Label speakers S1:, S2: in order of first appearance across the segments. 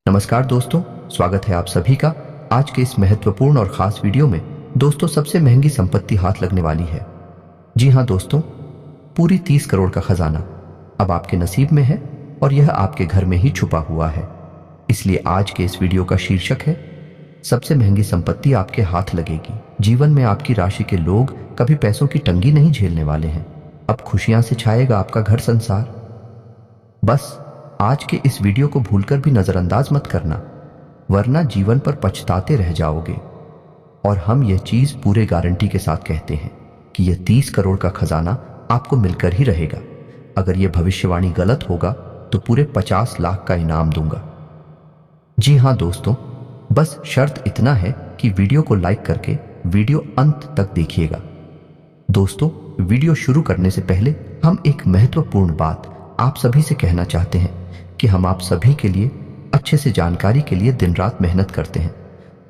S1: नमस्कार दोस्तों, स्वागत है आप सभी का आज के इस महत्वपूर्ण और खास वीडियो में। दोस्तों, सबसे महंगी संपत्ति हाथ लगने वाली है। जी हाँ दोस्तों, पूरी 30 करोड़ का खजाना अब आपके नसीब में है और यह आपके घर में ही छुपा हुआ है। इसलिए आज के इस वीडियो का शीर्षक है सबसे महंगी संपत्ति आपके हाथ लगेगी। जीवन में आपकी राशि के लोग कभी पैसों की तंगी नहीं झेलने वाले हैं। अब खुशियां से छाएगा आपका घर संसार। बस आज के इस वीडियो को भूलकर भी नजरअंदाज मत करना, वरना जीवन पर पछताते रह जाओगे। और हम यह चीज पूरे गारंटी के साथ कहते हैं कि यह 30 करोड़ का खजाना आपको मिलकर ही रहेगा। अगर यह भविष्यवाणी गलत होगा तो पूरे 50 लाख का इनाम दूंगा। जी हाँ दोस्तों, बस शर्त इतना है कि वीडियो को लाइक करके वीडियो अंत तक देखिएगा। दोस्तों, वीडियो शुरू करने से पहले हम एक महत्वपूर्ण बात आप सभी से कहना चाहते हैं कि हम आप सभी के लिए अच्छे से जानकारी के लिए दिन रात मेहनत करते हैं।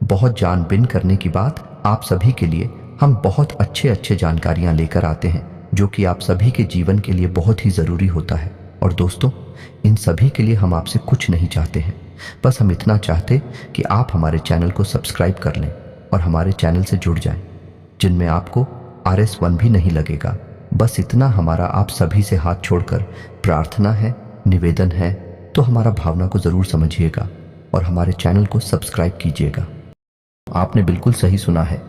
S1: बहुत जानबीन करने की बात, आप सभी के लिए हम बहुत अच्छे जानकारियां लेकर आते हैं जो कि आप सभी के जीवन के लिए बहुत ही ज़रूरी होता है। और दोस्तों, इन सभी के लिए हम आपसे कुछ नहीं चाहते हैं, बस हम इतना चाहते कि आप हमारे चैनल को सब्सक्राइब कर लें और हमारे चैनल से जुड़ जाएं, जिनमें आपको RS1 भी नहीं लगेगा। बस इतना हमारा आप सभी से हाथ छोड़कर प्रार्थना है, निवेदन है, तो हमारा भावना को ज़रूर समझिएगा और हमारे चैनल को सब्सक्राइब कीजिएगा। आपने बिल्कुल सही सुना है।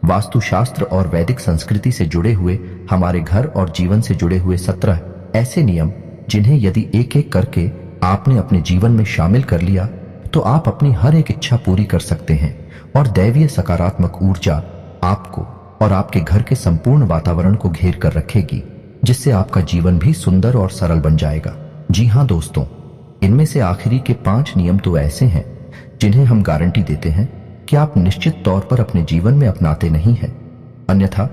S1: वास्तुशास्त्र और वैदिक संस्कृति से जुड़े हुए हमारे घर और जीवन से जुड़े हुए 17 ऐसे नियम, जिन्हें यदि एक एक करके आपने अपने जीवन में शामिल कर लिया तो आप अपनी हर एक इच्छा पूरी कर सकते हैं और दैवीय सकारात्मक ऊर्जा आपको और आपके घर के संपूर्ण वातावरण को घेर कर रखेगी, जिससे आपका जीवन भी सुंदर और सरल बन जाएगा। जी हाँ दोस्तों, इनमें से आखिरी के 5 नियम तो ऐसे हैं जिन्हें हम गारंटी देते हैं कि आप निश्चित तौर पर अपने जीवन में अपनाते नहीं हैं, अन्यथा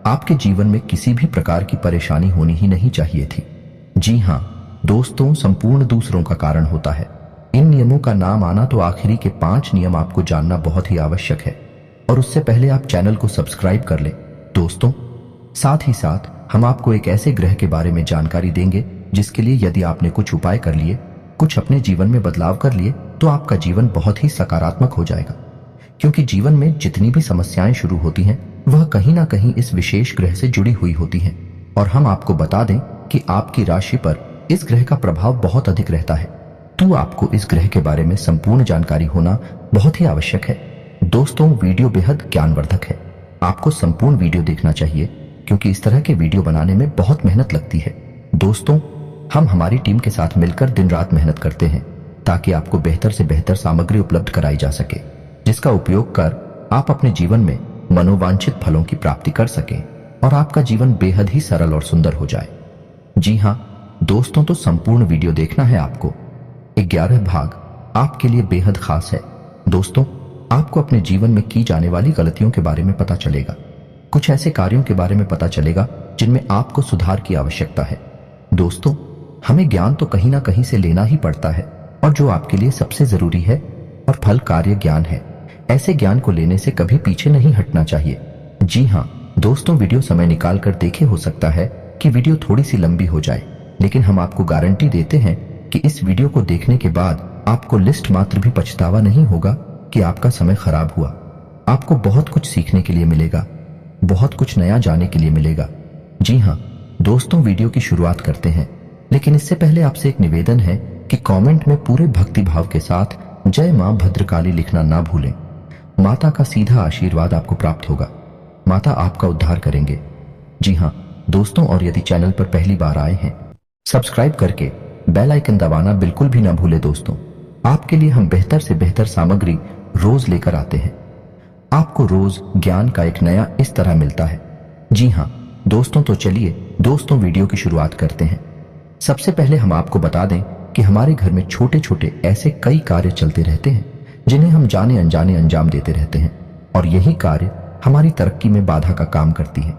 S1: आपके जीवन में किसी भी प्रकार की परेशानी होनी ही नहीं चाहिए थी। जी हाँ दोस्तों, संपूर्ण दूसरों का कारण होता है। इन नियमों का नाम आना तो आखिरी के 5 नियम आपको जानना बहुत ही आवश्यक है, और उससे पहले आप चैनल को सब्सक्राइब कर लें। दोस्तों, साथ ही साथ हम आपको एक ऐसे ग्रह के बारे में जानकारी देंगे जिसके लिए यदि आपने कुछ उपाय कर लिए, कुछ अपने जीवन में बदलाव कर लिए, तो आपका जीवन बहुत ही सकारात्मक हो जाएगा। क्योंकि जीवन में जितनी भी समस्याएं शुरू होती हैं वह कहीं ना कहीं इस विशेष ग्रह से जुड़ी हुई होती हैं। और हम आपको बता दें कि आपकी राशि पर इस ग्रह का प्रभाव बहुत अधिक रहता है, तो आपको इस ग्रह के बारे में संपूर्ण जानकारी होना बहुत ही आवश्यक है। दोस्तों, वीडियो बेहद ज्ञानवर्धक है, आपको संपूर्ण वीडियो देखना चाहिए क्योंकि इस तरह के वीडियो बनाने में बहुत मेहनत लगती है। दोस्तों, हम हमारी टीम के साथ मिलकर दिन रात मेहनत करते हैं ताकि आपको बेहतर से बेहतर सामग्री उपलब्ध कराई जा सके, जिसका उपयोग कर आप अपने जीवन में मनोवांछित फलों की प्राप्ति कर सकें और आपका जीवन बेहद ही सरल और सुंदर हो जाए। जी हाँ दोस्तों, तो संपूर्ण वीडियो देखना है आपको। 11 भाग आपके लिए बेहद खास है। दोस्तों, आपको अपने जीवन में की जाने वाली गलतियों के बारे में पता चलेगा, कुछ ऐसे कार्यों के बारे में पता चलेगा जिनमें आपको सुधार की आवश्यकता है। दोस्तों, हमें ज्ञान तो कहीं ना कहीं से लेना ही पड़ता है, और जो आपके लिए सबसे जरूरी है और फल कार्य ज्ञान है, ऐसे ज्ञान को लेने से कभी पीछे नहीं हटना चाहिए। जी हाँ दोस्तों, वीडियो समय निकाल कर देखे, हो सकता है कि वीडियो थोड़ी सी लंबी हो जाए, लेकिन हम आपको गारंटी देते हैं कि इस वीडियो को देखने के बाद आपको लिस्ट मात्र भी पछतावा नहीं होगा कि आपका समय खराब हुआ। आपको बहुत कुछ सीखने के लिए मिलेगा, बहुत कुछ नया जानने के लिए मिलेगा। जी हाँ दोस्तों, वीडियो की शुरुआत करते हैं, लेकिन इससे पहले आपसे एक निवेदन है कि कमेंट में पूरे भक्ति भाव के साथ जय मां भद्रकाली लिखना ना भूलें। माता का सीधा आशीर्वाद आपको प्राप्त होगा, माता आपका उद्धार करेंगे। जी हाँ दोस्तों, और यदि चैनल पर पहली बार आए हैं, सब्सक्राइब करके बेल आइकन दबाना बिल्कुल भी ना भूले। दोस्तों, आपके लिए हम बेहतर से बेहतर सामग्री रोज लेकर आते हैं, आपको रोज ज्ञान का एक नया इस तरह मिलता है। जी हाँ दोस्तों, तो चलिए दोस्तों वीडियो की शुरुआत करते हैं। सबसे पहले हम आपको बता दें कि हमारे घर में छोटे छोटे ऐसे कई कार्य चलते रहते हैं जिन्हें हम जाने अनजाने अंजाम देते रहते हैं, और यही कार्य हमारी तरक्की में बाधा का काम करती है।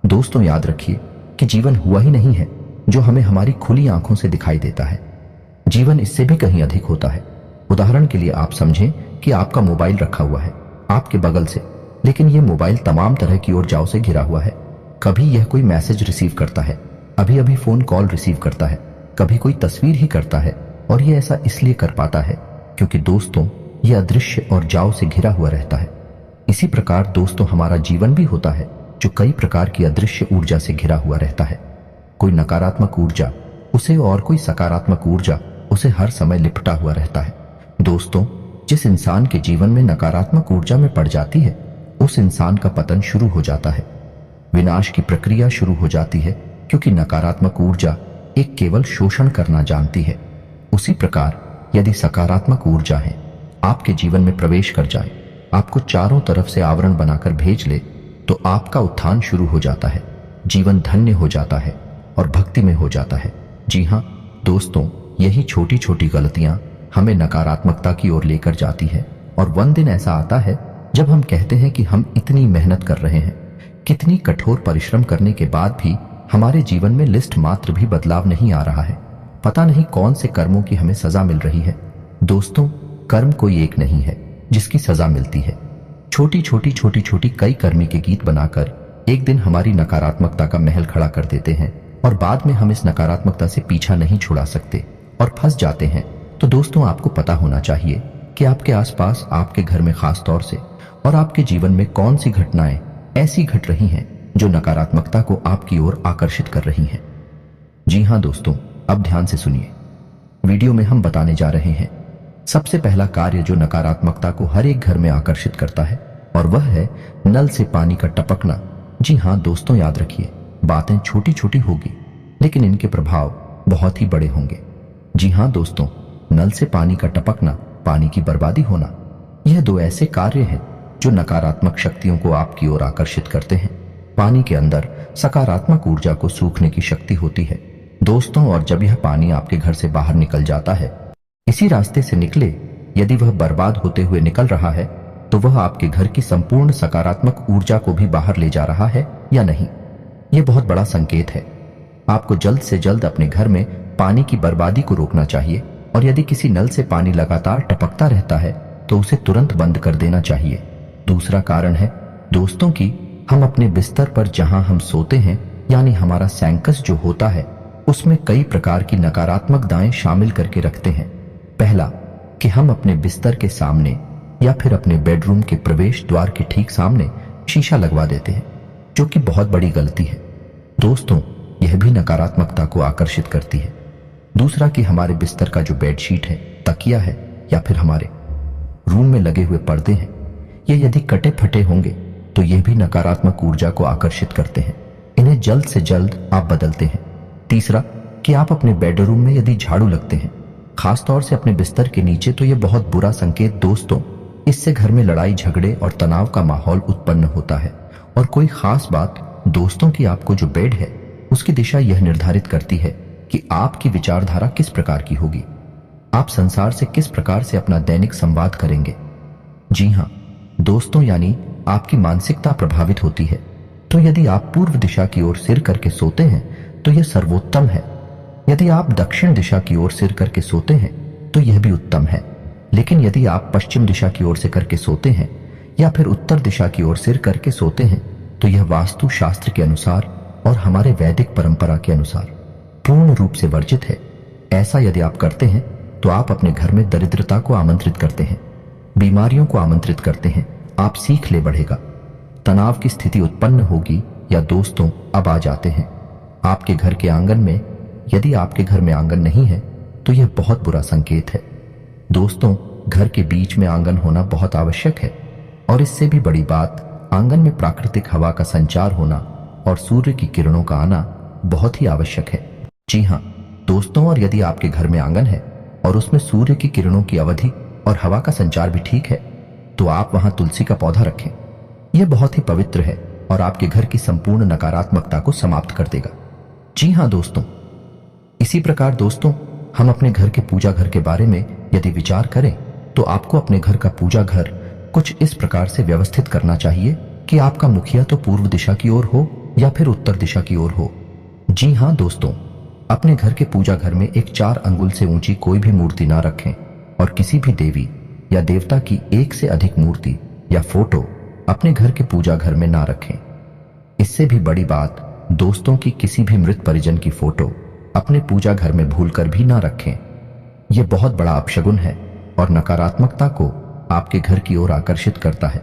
S1: दोस्तों, याद रखिए कि जीवन हुआ ही नहीं है जो हमें हमारी खुली आंखों से दिखाई देता है। जीवन इससे भी कहीं अधिक होता है। उदाहरण के लिए आप समझें कि आपका मोबाइल रखा हुआ है आपके बगल से, लेकिन यह मोबाइल तमाम तरह की ओरजाओं से घिरा हुआ है। कभी यह कोई मैसेज रिसीव करता है, अभी अभी फोन कॉल रिसीव करता है, कभी कोई तस्वीर ही करता है, और यह ऐसा इसलिए कर पाता है क्योंकि दोस्तों यह अदृश्य और जाओ से घिरा हुआ रहता है। इसी प्रकार दोस्तों हमारा जीवन भी होता है जो कई प्रकार की अदृश्य ऊर्जा से घिरा हुआ रहता है। कोई नकारात्मक ऊर्जा उसे और कोई सकारात्मक ऊर्जा उसे हर समय लिपटा हुआ रहता है। दोस्तों जिस इंसान के जीवन में नकारात्मक ऊर्जा में पड़ जाती है उस इंसान का पतन शुरू हो जाता है, विनाश की प्रक्रिया शुरू हो जाती है, क्योंकि नकारात्मक ऊर्जा एक केवल शोषण करना जानती है। उसी प्रकार यदि सकारात्मक ऊर्जा है आपके जीवन में प्रवेश कर जाए, आपको चारों तरफ से आवरण बनाकर भेज ले, तो आपका उत्थान शुरू हो जाता है, जीवन धन्य हो जाता है और भक्ति में हो जाता है। जी हाँ दोस्तों, यही छोटी छोटी गलतियां हमें नकारात्मकता की ओर लेकर जाती है। और वन दिन ऐसा आता है जब हम कहते हैं कि हम इतनी मेहनत कर रहे हैं, कितनी कठोर परिश्रम करने के बाद भी हमारे जीवन में लिस्ट मात्र भी बदलाव नहीं आ रहा है। पता नहीं कौन से कर्मों की हमें सजा मिल रही है। दोस्तों कर्म कोई एक नहीं है जिसकी सजा मिलती है। छोटी छोटी कई कर्मी के गीत बनाकर एक दिन हमारी नकारात्मकता का महल खड़ा कर देते हैं और बाद में हम इस नकारात्मकता से पीछा नहीं छुड़ा सकते और फंस जाते हैं। तो दोस्तों आपको पता होना चाहिए कि आपके आसपास, आपके घर में खास तौर से और आपके जीवन में कौन सी घटनाएं ऐसी घट रही हैं जो नकारात्मकता को आपकी ओर आकर्षित कर रही हैं। जी हाँ दोस्तों, अब ध्यान से सुनिए। वीडियो में हम बताने जा रहे हैं सबसे पहला कार्य जो नकारात्मकता को हर एक घर में आकर्षित करता है, और वह है नल से पानी का टपकना। जी हाँ दोस्तों, याद रखिए बातें छोटी छोटी होगी लेकिन इनके प्रभाव बहुत ही बड़े होंगे। जी हाँ दोस्तों, नल से पानी का टपकना, पानी की बर्बादी होना, यह दो ऐसे कार्य हैं जो नकारात्मक शक्तियों को आपकी ओर आकर्षित करते हैं। पानी के अंदर सकारात्मक ऊर्जा को सूखने की शक्ति होती है दोस्तों, और जब यह पानी आपके घर से बाहर निकल जाता है, इसी रास्ते से निकले, यदि वह बर्बाद होते हुए निकल रहा है तो वह आपके घर की संपूर्ण सकारात्मक ऊर्जा को भी बाहर ले जा रहा है या नहीं। यह बहुत बड़ा संकेत है। आपको जल्द से जल्द अपने घर में पानी की बर्बादी को रोकना चाहिए, और यदि किसी नल से पानी लगातार टपकता रहता है तो उसे तुरंत बंद कर देना चाहिए। दूसरा कारण है दोस्तों कि हम अपने बिस्तर पर जहां हम सोते हैं, यानी हमारा सैंकस जो होता है, उसमें कई प्रकार की नकारात्मक दाएं शामिल करके रखते हैं। पहला कि हम अपने बिस्तर के सामने या फिर अपने बेडरूम के प्रवेश द्वार के ठीक सामने शीशा लगवा देते हैं, जो कि बहुत बड़ी गलती है दोस्तों। यह भी नकारात्मकता को आकर्षित करती है। दूसरा कि हमारे बिस्तर का जो बेडशीट है, तकिया है या फिर हमारे रूम में लगे हुए पर्दे हैं, ये यदि कटे फटे होंगे तो यह भी नकारात्मक ऊर्जा को आकर्षित करते हैं। इन्हें जल्द से जल्द आप बदलते हैं। तीसरा कि आप अपने बेडरूम में यदि झाड़ू लगते हैं, खास तौर से अपने बिस्तर के नीचे, तो यह बहुत बुरा संकेत दोस्तों। इससे घर में लड़ाई झगड़े और तनाव का माहौल उत्पन्न होता है। और कोई खास बात दोस्तों कि आपको जो बेड है उसकी दिशा यह निर्धारित करती है कि आपकी विचारधारा किस प्रकार की होगी, आप संसार से किस प्रकार से अपना दैनिक संवाद करेंगे। जी हाँ दोस्तों, यानी आपकी मानसिकता प्रभावित होती है। तो यदि आप पूर्व दिशा की ओर सिर करके सोते हैं तो यह सर्वोत्तम है। यदि आप दक्षिण दिशा की ओर सिर करके सोते हैं तो यह भी उत्तम है। लेकिन यदि आप पश्चिम दिशा की ओर से करके सोते हैं या फिर उत्तर दिशा की ओर सिर करके सोते हैं तो यह वास्तु शास्त्र के अनुसार और हमारे वैदिक परंपरा के अनुसार पूर्ण रूप से वर्जित है। ऐसा यदि आप करते हैं तो आप अपने घर में दरिद्रता को आमंत्रित करते हैं, बीमारियों को आमंत्रित करते हैं। आप सीख ले बढ़ेगा, तनाव की स्थिति उत्पन्न होगी। या दोस्तों अब आ जाते हैं आपके घर के आंगन में। यदि आपके घर में आंगन नहीं है तो यह बहुत बुरा संकेत है दोस्तों। घर के बीच में आंगन होना बहुत आवश्यक है, और इससे भी बड़ी बात, आंगन में प्राकृतिक हवा का संचार होना और सूर्य की किरणों का आना बहुत ही आवश्यक है। जी हाँ दोस्तों, और यदि आपके घर में आंगन है और उसमें सूर्य की किरणों की अवधि और हवा का संचार भी ठीक है, तो आप वहां तुलसी का पौधा रखें। यह बहुत ही पवित्र है और आपके घर की संपूर्ण नकारात्मकता को समाप्त कर देगा। जी हाँ दोस्तों, इसी प्रकार दोस्तों, हम अपने घर के पूजा घर के बारे में यदि विचार करें तो आपको अपने घर का पूजा घर कुछ इस प्रकार से व्यवस्थित करना चाहिए कि आपका मुखिया तो पूर्व दिशा की ओर हो या फिर उत्तर दिशा की ओर हो। जी हाँ दोस्तों, अपने घर के पूजा घर में एक 4 अंगुल से ऊंची कोई भी मूर्ति ना रखें, और किसी भी देवी या देवता की एक से अधिक मूर्ति या फोटो अपने घर के पूजा घर में ना रखें। इससे भी बड़ी बात दोस्तों की किसी भी मृत परिजन की फोटो अपने पूजा घर में भूलकर भी ना रखें। यह बहुत बड़ा अपशगुन है और नकारात्मकता को आपके घर की ओर आकर्षित करता है।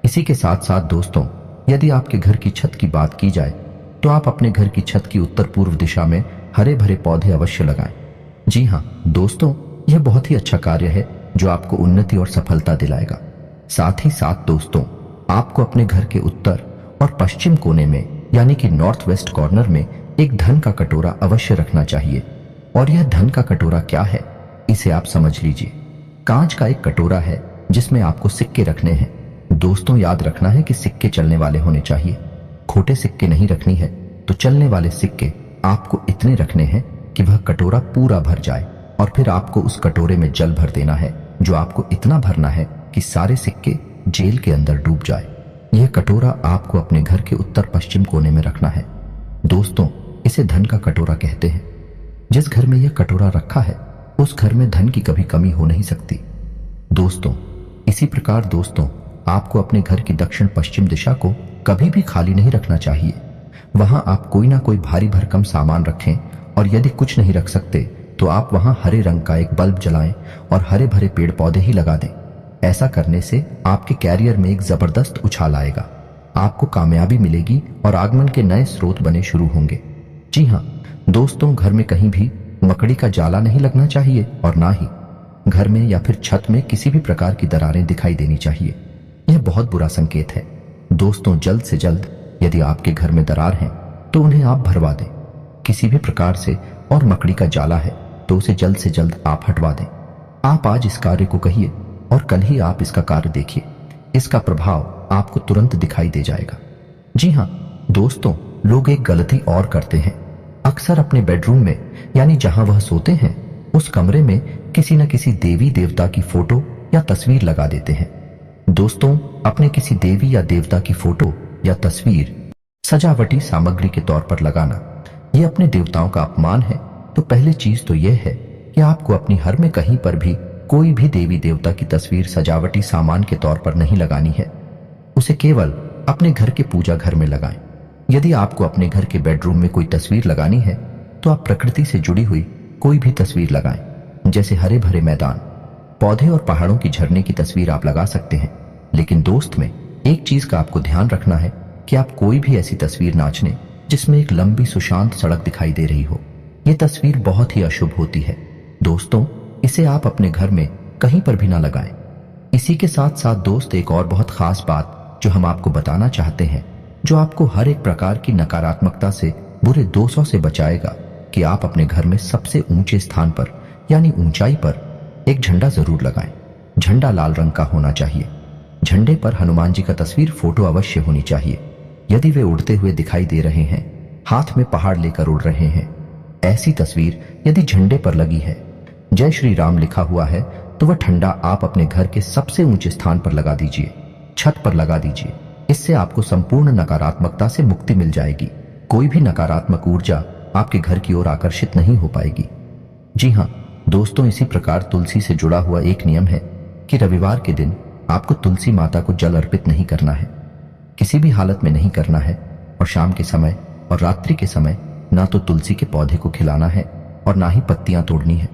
S1: इसी के साथ साथ दोस्तों, यदि आपके घर की छत की बात की जाए तो आप अपने घर की छत की उत्तर पूर्व दिशा में हरे भरे पौधे अवश्य लगाएं। जी हाँ दोस्तों, यह बहुत ही अच्छा कार्य है जो आपको उन्नति और सफलता दिलाएगा। साथ ही साथ दोस्तों, आपको अपने घर के उत्तर और पश्चिम कोने में यानी कि नॉर्थ वेस्ट कॉर्नर में एक धन का कटोरा अवश्य रखना चाहिए। और यह धन का कटोरा क्या है, इसे आप समझ लीजिए। कांच का एक कटोरा है जिसमें आपको सिक्के रखने हैं। दोस्तों याद रखना है कि सिक्के चलने वाले होने चाहिए, खोटे सिक्के नहीं रखनी है। तो चलने वाले सिक्के आपको इतने रखने हैं कि वह कटोरा पूरा भर जाए, और फिर आपको उस कटोरे में जल भर देना है जो आपको इतना भरना है कि सारे सिक्के जेल के अंदर डूब जाए। यह कटोरा आपको अपने घर के उत्तर पश्चिम कोने में रखना है। दोस्तों, इसे धन का कटोरा कहते हैं। जिस घर में यह कटोरा रखा है उस घर में धन की कभी कमी हो नहीं सकती। दोस्तों, इसी प्रकार दोस्तों, आपको अपने घर की दक्षिण पश्चिम दिशा को कभी भी खाली नहीं रखना चाहिए। वहां आप कोई ना कोई भारी भरकम सामान रखें, और यदि कुछ नहीं रख सकते तो आप वहां हरे रंग का एक बल्ब जलाएं और हरे भरे पेड़ पौधे ही लगा दें। ऐसा करने से आपके कैरियर में एक जबरदस्त उछाल आएगा, आपको कामयाबी मिलेगी और आगमन के नए स्रोत बने शुरू होंगे। जी हाँ दोस्तों, घर में कहीं भी मकड़ी का जाला नहीं लगना चाहिए, और ना ही घर में या फिर छत में किसी भी प्रकार की दरारें दिखाई देनी चाहिए। यह बहुत बुरा संकेत है। दोस्तों, जल्द से जल्द यदि आपके घर में दरार हैं तो उन्हें आप भरवा दें किसी भी प्रकार से, और मकड़ी का जाला है तो उसे जल्द से जल्द आप हटवा दें। आप आज इस कार्य को कहिए और कल ही आप इसका कार्य देखिए, इसका प्रभाव आपको तुरंत दिखाई दे जाएगा। जी हाँ दोस्तों, लोग एक गलती और करते हैं। अक्सर अपने बेडरूम में यानी जहां वह सोते हैं उस कमरे में किसी न किसी देवी देवता की फोटो या तस्वीर लगा देते हैं। दोस्तों, अपने किसी देवी या देवता की फोटो या तस्वीर सजावटी सामग्री के तौर पर लगाना यह अपने देवताओं का अपमान है। तो पहली चीज तो यह है कि आपको अपनी घर में कहीं पर भी कोई भी देवी देवता की तस्वीर सजावटी सामान के तौर पर नहीं लगानी है। उसे केवल अपने घर के पूजा घर में लगाएं। यदि आपको अपने घर के बेडरूम में कोई तस्वीर लगानी है तो आप प्रकृति से जुड़ी हुई कोई भी तस्वीर लगाएं। जैसे हरे भरे मैदान, पौधे और पहाड़ों की झरने की तस्वीर आप लगा सकते हैं। लेकिन दोस्त में एक चीज का आपको ध्यान रखना है कि आप कोई भी ऐसी तस्वीर ना चुनें जिसमें एक लंबी सुशांत सड़क दिखाई दे रही हो। यह तस्वीर बहुत ही अशुभ होती है। दोस्तों, इसे आप अपने घर में कहीं पर भी ना लगाएं। इसी के साथ साथ दोस्त, एक और बहुत खास बात जो हम आपको बताना चाहते हैं, जो आपको हर एक प्रकार की नकारात्मकता से, बुरे दोषों से बचाएगा, कि आप अपने घर में सबसे ऊंचे स्थान पर यानी ऊंचाई पर एक झंडा जरूर लगाएं। झंडा लाल रंग का होना चाहिए। झंडे पर हनुमान जी का तस्वीर फोटो अवश्य होनी चाहिए। यदि वे उड़ते हुए दिखाई दे रहे हैं, हाथ में पहाड़ लेकर उड़ रहे हैं, ऐसी तस्वीर यदि झंडे पर लगी है, जय श्री राम लिखा हुआ है, तो वह झंडा आप अपने घर के सबसे ऊंचे स्थान पर लगा दीजिए, छत पर लगा दीजिए। इससे आपको संपूर्ण नकारात्मकता से मुक्ति मिल जाएगी। कोई भी नकारात्मक ऊर्जा आपके घर की ओर आकर्षित नहीं हो पाएगी। जी हाँ दोस्तों, इसी प्रकार तुलसी से जुड़ा हुआ एक नियम है कि रविवार के दिन आपको तुलसी माता को जल अर्पित नहीं करना है, किसी भी हालत में नहीं करना है। और शाम के समय और रात्रि के समय ना तो तुलसी के पौधे को खिलाना है और ना ही पत्तियां तोड़नी है।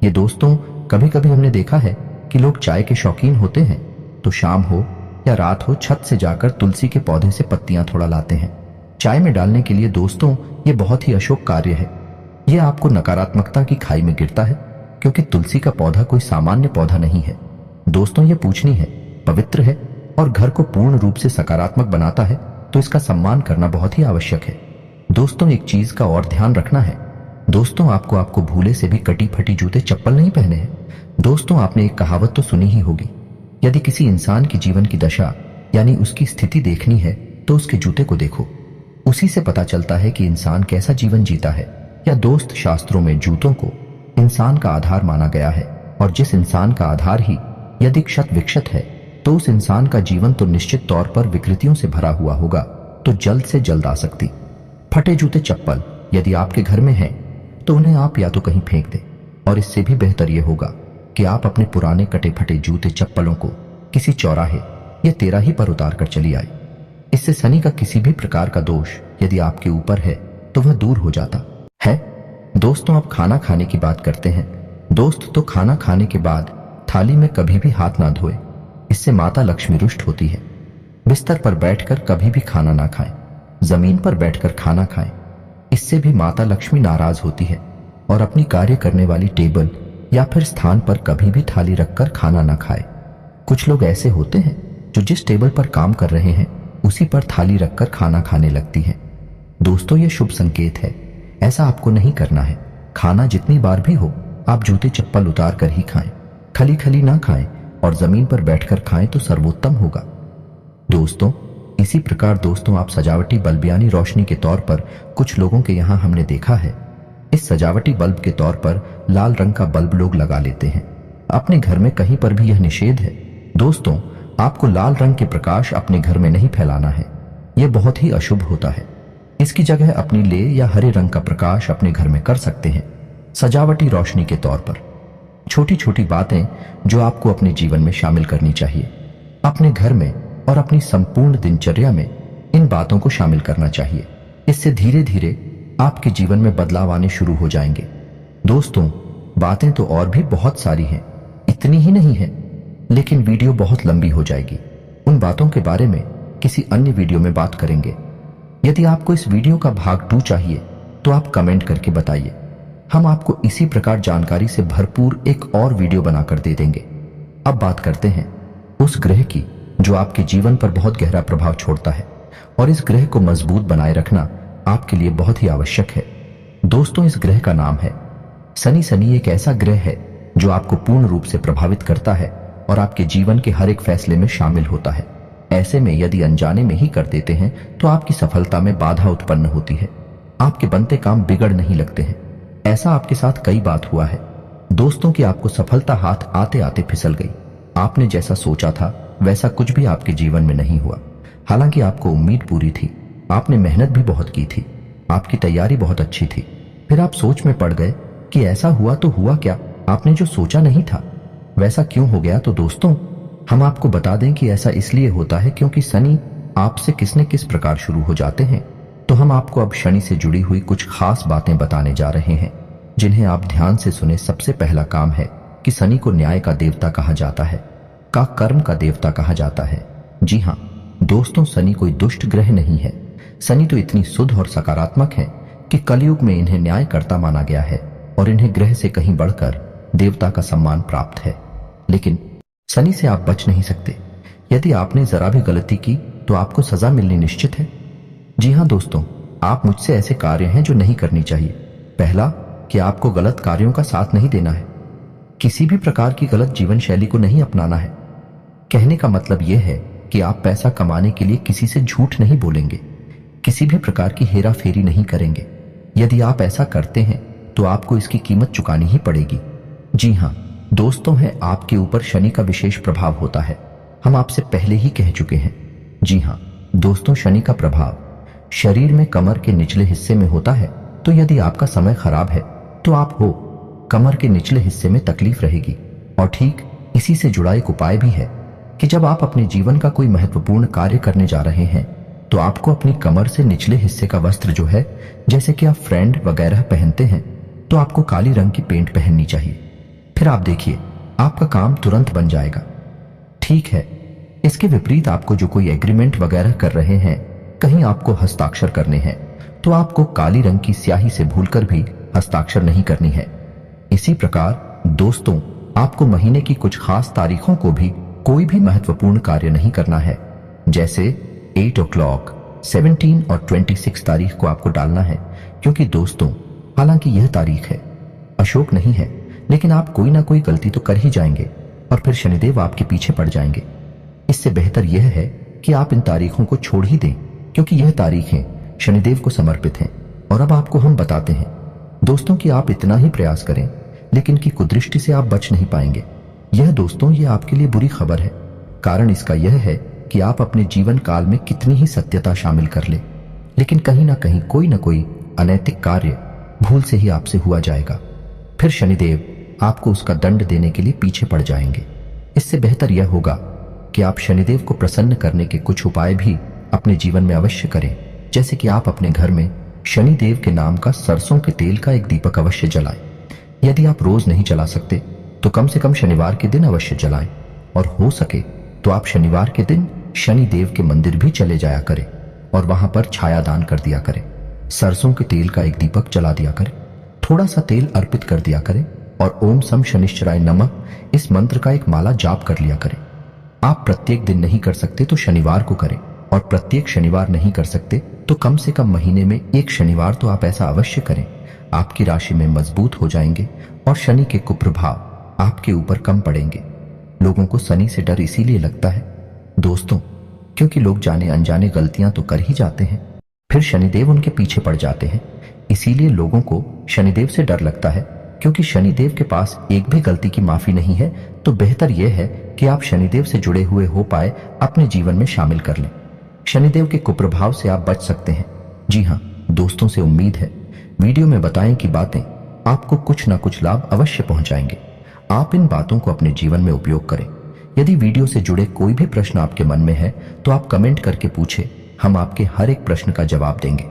S1: ये दोस्तों, कभी कभी हमने देखा है कि लोग चाय के शौकीन होते हैं तो शाम हो या रात हो, छत से जाकर तुलसी के पौधे से पत्तियां थोड़ा लाते हैं चाय में डालने के लिए। दोस्तों, ये बहुत ही अशुभ कार्य है। यह आपको नकारात्मकता की खाई में गिरता है, क्योंकि तुलसी का पौधा कोई सामान्य पौधा नहीं है। दोस्तों, यह पूजनीय है, पवित्र है और घर को पूर्ण रूप से सकारात्मक बनाता है, तो इसका सम्मान करना बहुत ही आवश्यक है। दोस्तों, एक चीज का और ध्यान रखना है। दोस्तों, आपको भूले से भी कटी फटी जूते चप्पल नहीं पहने हैं। दोस्तों, आपने एक कहावत तो सुनी ही होगी, यदि किसी इंसान की जीवन की दशा यानी उसकी स्थिति देखनी है तो उसके जूते को देखो, उसी से पता चलता है कि इंसान कैसा जीवन जीता है। या दोस्त, शास्त्रों में जूतों को इंसान का आधार माना गया है, और जिस इंसान का आधार ही यदि क्षत विक्षत है तो उस इंसान का जीवन तो निश्चित तौर पर विकृतियों से भरा हुआ होगा, तो जल्द से जल्द आ सकती। फटे जूते चप्पल यदि आपके घर में हैं तो उन्हें आप या तो कहीं फेंक दें, और इससे भी बेहतर यह होगा कि आप अपने पुराने कटे फटे जूते चप्पलों को किसी चौराहे या तेराही पर उतार कर चली आए। इससे शनि का किसी भी प्रकार का दोष यदि आपके ऊपर है तो वह दूर हो जाता है। दोस्तों, अब खाना खाने की बात करते हैं। दोस्त, तो खाना खाने के बाद थाली में कभी भी हाथ ना धोए, इससे माता लक्ष्मी रुष्ट होती है। बिस्तर पर बैठकर कभी भी खाना ना खाएं, जमीन पर बैठकर खाना खाएं, इससे भी माता लक्ष्मी नाराज होती है। और अपनी कार्य करने वाली टेबल या फिर स्थान पर कभी भी थाली रखकर खाना ना खाए। कुछ लोग ऐसे होते हैं जो जिस टेबल पर काम कर रहे हैं उसी पर थाली रखकर खाना खाने लगती है। दोस्तों, यह शुभ संकेत है, ऐसा आपको नहीं करना है। खाना जितनी बार भी हो आप जूते चप्पल उतार कर ही खाएं, खली खली ना खाएं और जमीन पर बैठकर खाएं तो सर्वोत्तम होगा। दोस्तों, इसी प्रकार दोस्तों आप सजावटी बल्ब यानी रोशनी के तौर पर कुछ लोगों के यहाँ हमने देखा है, इस सजावटी बल्ब के तौर पर लाल रंग का बल्ब लोग लगा लेते हैं। अपने घर में कहीं पर भी यह निषेध है। दोस्तों, आपको लाल रंग के प्रकाश अपने घर में नहीं फैलाना है, यह बहुत ही अशुभ होता है। इसकी जगह अपनी ले या हरे रंग का प्रकाश अपने घर में कर सकते हैं, सजावटी रोशनी के तौर पर। छोटी छोटी बातें जो आपको अपने जीवन में शामिल करनी चाहिए, अपने घर में और अपनी संपूर्ण दिनचर्या में इन बातों को शामिल करना चाहिए। इससे धीरे धीरे आपके जीवन में बदलाव आने शुरू हो जाएंगे। दोस्तों, बातें तो और भी बहुत सारी हैं, इतनी ही नहीं है, लेकिन वीडियो बहुत लंबी हो जाएगी। उन बातों के बारे में किसी अन्य वीडियो में बात करेंगे। यदि आपको इस वीडियो का भाग 2 चाहिए तो आप कमेंट करके बताइए, हम आपको इसी प्रकार जानकारी से भरपूर एक और वीडियो बनाकर दे देंगे। अब बात करते हैं उस ग्रह की जो आपके जीवन पर बहुत गहरा प्रभाव छोड़ता है, और इस ग्रह को मजबूत बनाए रखना आपके लिए बहुत ही आवश्यक है। दोस्तों, इस ग्रह का नाम है शनि। शनि एक ऐसा ग्रह है जो आपको पूर्ण रूप से प्रभावित करता है और आपके जीवन के हर एक फैसले में शामिल होता है। ऐसे में यदि अनजाने में ही कर देते हैं तो आपकी सफलता में बाधा उत्पन्न होती है, आपके बनते काम बिगड़ नहीं लगते हैं। ऐसा आपके साथ कई बार हुआ है दोस्तों कि आपको सफलता हाथ आते आते फिसल गई। आपने जैसा सोचा था वैसा कुछ भी आपके जीवन में नहीं हुआ। हालांकि आपको उम्मीद पूरी थी, आपने मेहनत भी बहुत की थी, आपकी तैयारी बहुत अच्छी थी, फिर आप सोच में पड़ गए कि ऐसा हुआ तो हुआ क्या, आपने जो सोचा नहीं था वैसा क्यों हो गया। तो दोस्तों, हम आपको बता दें कि ऐसा इसलिए होता है क्योंकि शनि आपसे किस न किस प्रकार शुरू हो जाते हैं। तो हम आपको अब शनि से जुड़ी हुई कुछ खास बातें बताने जा रहे हैं, जिन्हें आप ध्यान से सुने। सबसे पहला काम है कि शनि को न्याय का देवता कहा जाता है, का कर्म का देवता कहा जाता है। जी हाँ दोस्तों, शनि कोई दुष्ट ग्रह नहीं है। शनि तो इतनी शुद्ध और सकारात्मक है कि कलयुग में इन्हें न्यायकर्ता माना गया है और इन्हें ग्रह से कहीं बढ़कर देवता का सम्मान प्राप्त है। लेकिन शनि से आप बच नहीं सकते। यदि आपने जरा भी गलती की तो आपको सजा मिलनी निश्चित है। जी हाँ दोस्तों, आप मुझसे ऐसे कार्य हैं जो नहीं करनी चाहिए। पहला, कि आपको गलत कार्यों का साथ नहीं देना है, किसी भी प्रकार की गलत जीवन शैली को नहीं अपनाना है। कहने का मतलब यह है कि आप पैसा कमाने के लिए किसी से झूठ नहीं बोलेंगे, किसी भी प्रकार की हेरा फेरी नहीं करेंगे। यदि आप ऐसा करते हैं तो आपको इसकी कीमत चुकानी ही पड़ेगी। जी हाँ दोस्तों, है आपके ऊपर शनि का विशेष प्रभाव होता है, हम आपसे पहले ही कह चुके हैं। जी हाँ दोस्तों, शनि का प्रभाव शरीर में कमर के निचले हिस्से में होता है। तो यदि आपका समय खराब है तो आप हो कमर के निचले हिस्से में तकलीफ रहेगी। और ठीक इसी से जुड़ा एक उपाय भी है कि जब आप अपने जीवन का कोई महत्वपूर्ण कार्य करने जा रहे हैं तो आपको अपनी कमर से निचले हिस्से का वस्त्र जो है, जैसे कि आप फ्रेंड वगैरह पहनते हैं, तो आपको काली रंग की पेंट पहननी चाहिए। फिर आप देखिए आपका काम तुरंत बन जाएगा। ठीक है, इसके विपरीत आपको जो कोई एग्रीमेंट वगैरह कर रहे हैं, कहीं आपको हस्ताक्षर करने हैं, तो आपको काली रंग की स्याही से भूलकर भी हस्ताक्षर नहीं करनी है। इसी प्रकार दोस्तों, आपको महीने की कुछ खास तारीखों को भी कोई भी महत्वपूर्ण कार्य नहीं करना है। जैसे 8 o'clock, 17 और 26 तारीख को आपको डालना है, क्योंकि दोस्तों हालांकि यह तारीख है, अशोक नहीं है, लेकिन आप कोई ना कोई गलती तो कर ही जाएंगे और फिर शनिदेव आपके पीछे पड़ जाएंगे। इससे बेहतर यह है कि आप इन तारीखों को छोड़ ही दें, क्योंकि यह तारीखें शनिदेव को समर्पित हैं। और अब आपको हम बताते हैं दोस्तों कि आप इतना ही प्रयास करें, लेकिन की कुदृष्टि से आप बच नहीं पाएंगे। यह दोस्तों, यह आपके लिए बुरी खबर है। कारण इसका यह है कि आप अपने जीवन काल में कितनी ही सत्यता शामिल कर ले, लेकिन कहीं ना कहीं कोई ना कोई अनैतिक कार्य भूल से ही आपसे हुआ जाएगा। फिर शनिदेव आपको उसका दंड देने के लिए पीछे पड़ जाएंगे। इससे बेहतर यह होगा कि आप शनिदेव को प्रसन्न करने के कुछ उपाय भी अपने जीवन में अवश्य करें। जैसे कि आप अपने घर में शनिदेव के नाम का सरसों के तेल का एक दीपक अवश्य जलाएं। यदि आप रोज नहीं जला सकते तो कम से कम शनिवार के दिन अवश्य जलाएं। और हो सके तो आप शनिवार के दिन शनि देव के मंदिर भी चले जाया करें और वहां पर छाया दान कर दिया करें। सरसों के तेल का एक दीपक जला दिया करें, थोड़ा सा तेल अर्पित कर दिया करें और ओम सम शनिश्चराय नमः इस मंत्र का एक माला जाप कर लिया करें। आप प्रत्येक दिन नहीं कर सकते तो शनिवार को करें, और प्रत्येक शनिवार नहीं कर सकते तो कम से कम महीने में एक शनिवार तो आप ऐसा अवश्य करें। आपकी राशि में मजबूत हो जाएंगे और शनि के कुप्रभाव आपके ऊपर कम पड़ेंगे। लोगों को शनि से डर इसीलिए लगता है दोस्तों, क्योंकि लोग जाने अनजाने गलतियां तो कर ही जाते हैं, फिर शनिदेव उनके पीछे पड़ जाते हैं। इसीलिए लोगों को शनिदेव से डर लगता है, क्योंकि शनिदेव के पास एक भी गलती की माफी नहीं है। तो बेहतर यह है कि आप शनिदेव से जुड़े हुए हो पाए अपने जीवन में शामिल कर लें। शनिदेव के कुप्रभाव से आप बच सकते हैं। जी हाँ दोस्तों, से उम्मीद है वीडियो में बताएं कि बातें आपको कुछ ना कुछ लाभ अवश्य पहुंचाएंगे। आप इन बातों को अपने जीवन में उपयोग करें। यदि वीडियो से जुड़े कोई भी प्रश्न आपके मन में है तो आप कमेंट करके पूछें, हम आपके हर एक प्रश्न का जवाब देंगे।